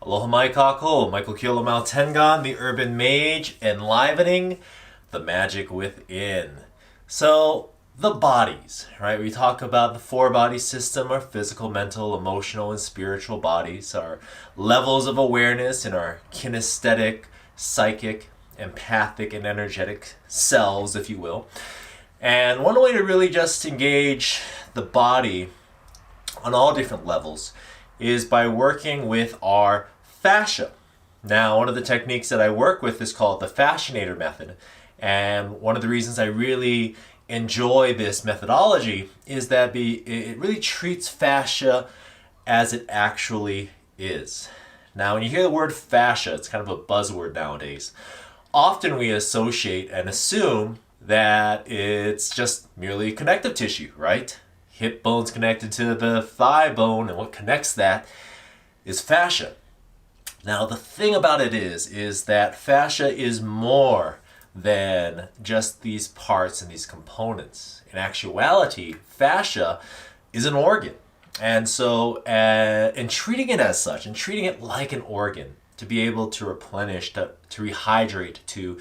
Aloha mai kako, Michael Kiolomau Tengan, the urban mage, enlivening the magic within. So, the bodies, right? We talk about the four body system, our physical, mental, emotional, and spiritual bodies, our levels of awareness in our kinesthetic, psychic, empathic, and energetic selves, if you will. And one way to really just engage the body on all different levels is by working with our fascia. Now, one of the techniques that I work with is called the fascinator method. And one of the reasons I really enjoy this methodology is that it really treats fascia as it actually is. Now, when you hear the word fascia, it's kind of a buzzword nowadays. Often we associate and assume that it's just merely connective tissue, right? Hip bone's connected to the thigh bone, and what connects that is fascia. Now, the thing about it is that fascia is more than just these parts and these components. In actuality, fascia is an organ. And so, in treating it as such, and treating it like an organ, to be able to replenish, to rehydrate, to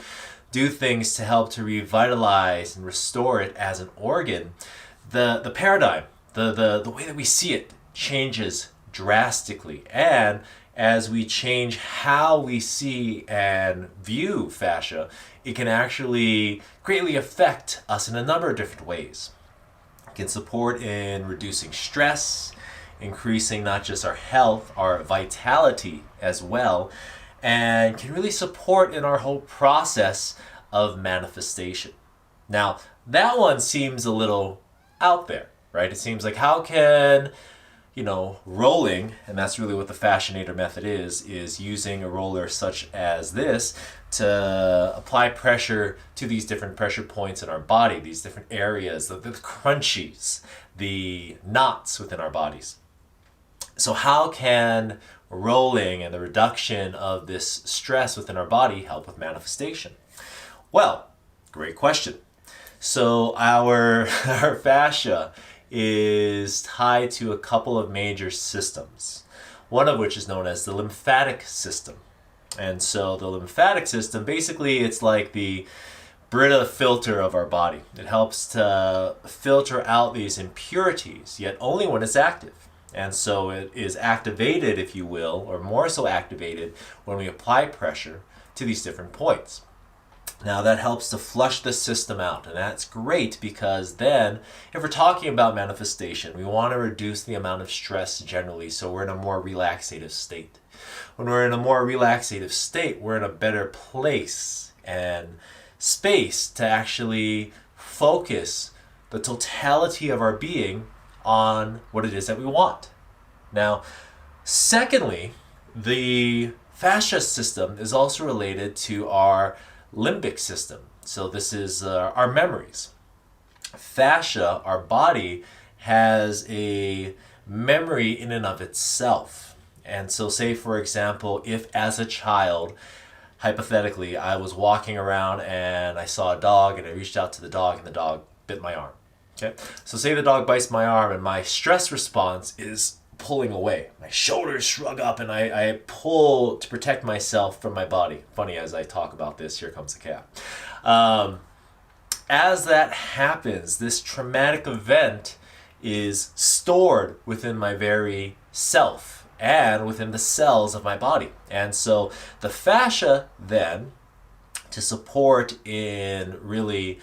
do things to help to revitalize and restore it as an organ, the paradigm, the way that we see it changes drastically. And as we change how we see and view fascia, it can actually greatly affect us in a number of different ways. It can support in reducing stress, increasing not just our health, our vitality as well, and can really support in our whole process of manifestation. Now, that one seems a little out there, right? It seems like how can rolling, and that's really what the fascinator method is using a roller such as this to apply pressure to these different pressure points in our body, these different areas, the crunchies, the knots within our bodies. So how can rolling and the reduction of this stress within our body help with manifestation? Well, great question. So our fascia is tied to a couple of major systems, one of which is known as the lymphatic system. And so the lymphatic system, basically it's like the Brita filter of our body. It helps to filter out these impurities, yet only when it's active. And so it is activated, if you will, or more so activated when we apply pressure to these different points. Now that helps to flush the system out, and that's great because then if we're talking about manifestation, we want to reduce the amount of stress generally so we're in a more relaxative state. When we're in a more relaxative state, we're in a better place and space to actually focus the totality of our being on what it is that we want. Now, secondly, the fascia system is also related to our limbic system. So this is our memories. Fascia, our body, has a memory in and of itself. And so say, for example, if as a child, hypothetically, I was walking around and I saw a dog and I reached out to the dog and the dog bit my arm. Okay? So say the dog bites my arm and my stress response is pulling away. My shoulders shrug up and I pull to protect myself from my body. Funny, as I talk about this, here comes the cat. As that happens, this traumatic event is stored within my very self and within the cells of my body. And so the fascia then, to support in really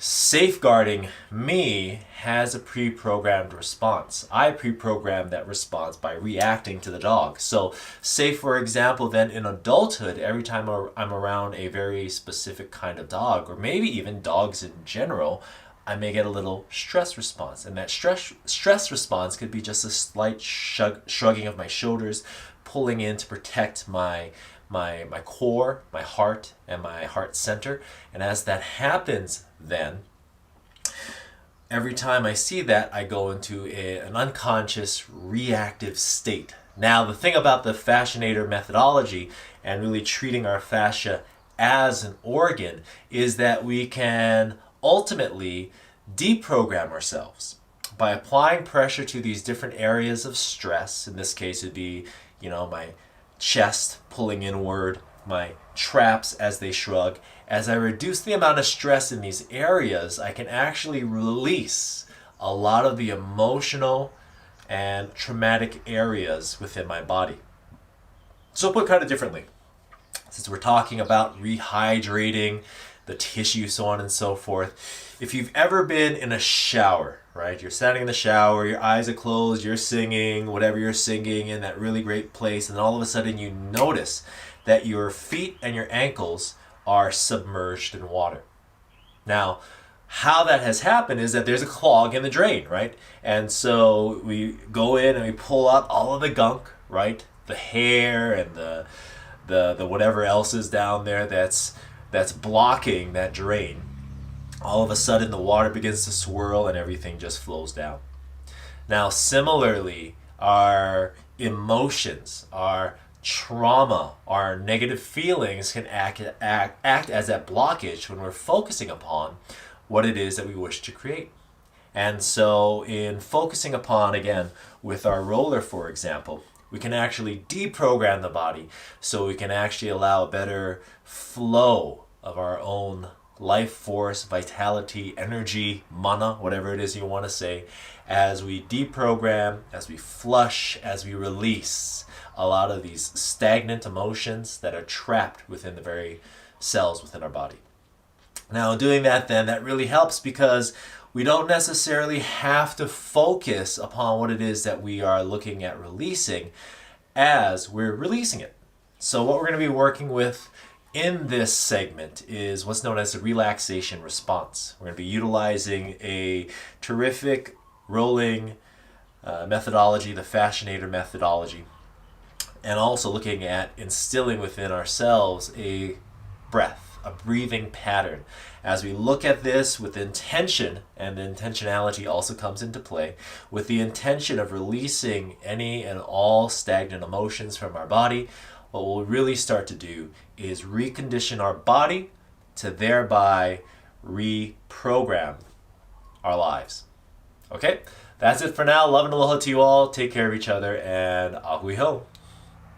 safeguarding me, has a pre-programmed response. I pre-programmed that response by reacting to the dog. So say, for example, then in adulthood, every time I'm around a very specific kind of dog, or maybe even dogs in general, I may get a little stress response. And that stress response could be just a slight shrugging of my shoulders, pulling in to protect my core, my heart, and my heart center. And as that happens, then every time I see that, I go into an unconscious reactive state. Now, the thing about the fascinator methodology and really treating our fascia as an organ is that we can ultimately deprogram ourselves by applying pressure to these different areas of stress. In this case, it'd be my chest pulling inward, my traps as they shrug. As I reduce the amount of stress in these areas, I can actually release a lot of the emotional and traumatic areas within my body. So put kind of differently, since we're talking about rehydrating the tissue, so on and so forth. If you've ever been in a shower, right? You're standing in the shower, your eyes are closed, you're singing, whatever you're singing in that really great place, and then all of a sudden you notice that your feet and your ankles are submerged in water. Now, how that has happened is that there's a clog in the drain, right? And so we go in and we pull out all of the gunk, right? The hair and the whatever else is down there that's blocking that drain. All of a sudden the water begins to swirl and everything just flows down. Now, similarly, our emotions, our trauma, our negative feelings can act as that blockage when we're focusing upon what it is that we wish to create. And so in focusing upon, again, with our roller, for example, we can actually deprogram the body so we can actually allow a better flow of our own life force, vitality, energy, mana, whatever it is you want to say, as we deprogram, as we flush, as we release a lot of these stagnant emotions that are trapped within the very cells within our body. Now, doing that then, that really helps because we don't necessarily have to focus upon what it is that we are looking at releasing as we're releasing it. So what we're going to be working with in this segment is what's known as the relaxation response. We're going to be utilizing a terrific rolling methodology, the Fascinator methodology, and also looking at instilling within ourselves a breath, a breathing pattern. As we look at this with intention, and the intentionality also comes into play, with the intention of releasing any and all stagnant emotions from our body, what we'll really start to do is recondition our body to thereby reprogram our lives. Okay? That's it for now. Love and aloha to you all. Take care of each other, and ahui ho.